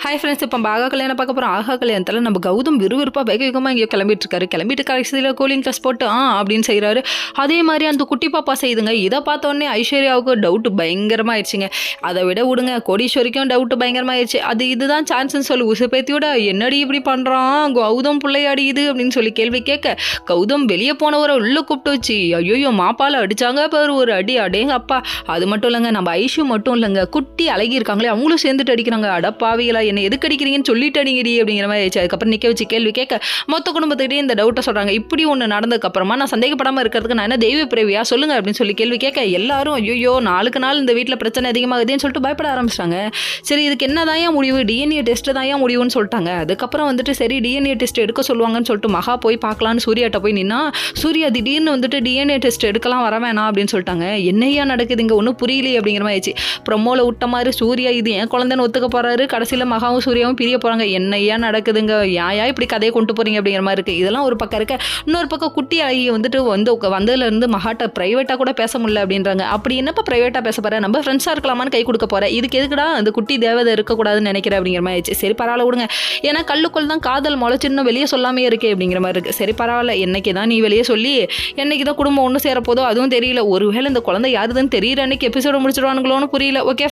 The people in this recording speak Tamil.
ஹாய் ஃப்ரெண்ட்ஸ், இப்போ ஆகா கல்யாணம் பார்க்க போகிறோம். ஆகா கல்யாணத்தில் நம்ம கௌதம் விறுவிறுப்பாக வேக வேகமாக இங்கே கிளம்பிட்டு கடைசியில் கூலிங் கிளாஸ் போட்டு அப்படின்னு செய்கிறாரு. அதே மாதிரி அந்த குட்டி பாப்பா செய்யுதுங்க. இதை பார்த்தோன்னே ஐஸ்வர்யாவுக்கு டவுட்டு பயங்கரமாகிடுச்சிங்க. அதை விட விடுங்க, கோடீஸ்வரிக்கும் டவுட்டு பயங்கரமாகிடுச்சு. இதுதான் சான்ஸ்ன்னு சொல்லி உசுப்பேத்தியோட என்னடி இப்படி பண்ணுறான் கௌதம் பிள்ளையாடி இது அப்படின்னு சொல்லி கேள்வி கேட்க, கௌதம் வெளியே போனவரை உள்ளே கூப்பிட்டு வச்சு ஐயோ மாப்பால் அடித்தாங்க பாரு ஒரு அடி. அடேங்க அப்பா. அது மட்டும் இல்லைங்க, நம்ம ஐஷு மட்டும் இல்லைங்க, குட்டி அழகி இருக்காங்களே அவங்களும் சேர்ந்துட்டு அடிக்கிறாங்க. அடப்பாவிகளா, என்ன எதுக்கு அடிக்கிறீங்கன்னு சொல்லிட்டு அடிங்கடி அப்படிங்கிற மாதிரி ஆயிடுச்சு. அதுக்கப்புறம் நிற்க வச்சு கேள்வி கேட்க மொத்த குடும்பத்துக்கிட்டே இந்த டவுட்டை சொல்கிறாங்க. இப்படி ஒன்று நடந்ததுக்கு அப்புறமா நான் சந்தேகப்படாமல் இருக்கிறதுக்கு நான் என்ன தெய்வ பிறவியா சொல்லுங்க அப்படின்னு சொல்லி கேள்வி கேட்க, எல்லாரும் ஐயோ நாளுக்கு நாள் இந்த வீட்டில் பிரச்சனை அதிகமாகுதுன்னு சொல்லிட்டு பயப்பட ஆரம்பிச்சிட்டாங்க. சரி, இதுக்கு என்ன தான் முடிவு, டிஎன்ஏ டெஸ்ட் தான் முடிவுன்னு சொல்லிட்டாங்க. அதுக்கப்புறம் வந்துட்டு சரி டிஎன்ஏ டெஸ்ட் எடுக்க சொல்லுவாங்கன்னு சொல்லிட்டு மகா போய் பார்க்கலான்னு சூர்யாட்ட போய் நின்னா, சூர்யா திடீர்னு வந்துட்டு டிஎன்ஏ டெஸ்ட் எடுக்கலாம் வர வேணாம் அப்படின்னு சொல்லிட்டாங்க. என்னையா நடக்குது இங்கே ஒன்றும் புரியலையே அப்படிங்கிற மாதிரி ஆயிடுச்சு. ப்ரொமோல விட்ட மாதிரி சூர்யா இது என் குழந்தைன்னு ஒத்துக்க போறாரு, கடைசியில் மகாவும் சூர்யாவும் பிரிய போகிறாங்க. என்னையா நடக்குதுங்க, ஏயா இப்படி கதையை கொண்டு போகிறீங்க அப்படிங்கிற மாதிரி இருக்குது. இதெல்லாம் ஒரு பக்கம் இருக்க, இன்னொரு பக்கம் குட்டி அழகி வந்துட்டு வந்ததுலேருந்து மகாட்ட ப்ரைவேட்டாக கூட பேச முடியல அப்படின்றாங்க. அப்படி என்னப்பா ப்ரைவேட்டாக பேச போகிற, நம்ம ஃப்ரெண்ட்ஸாக இருக்கலாமான்னு கை கொடுக்க போகிறேன், இதுக்கு எதுக்குடா அந்த குட்டி தேவதை இருக்கக்கூடாதுன்னு நினைக்கிறேன் அப்படிங்கிற மாதிரி ஆயிடுச்சு. சரி பரவாயில்ல விடுங்க, ஏன்னா கல்லுக்குள் தான் காதல் முளைச்சின்னு வெளியே சொல்லாமே இருக்கே அப்படிங்கிற மாதிரி இருக்குது. சரி பரவாயில்ல, என்னைக்கு தான் நீ வெளியே சொல்லி என்னைக்கு தான் குடும்பம் ஒன்று சேரப்போதோ அதுவும் தெரியல. ஒருவேளை இந்த குழந்தை யாருதுன்னு தெரியற அன்னைக்கு எபிசோட முடிச்சிடுவானுங்களோன்னு புரியல. ஓகே.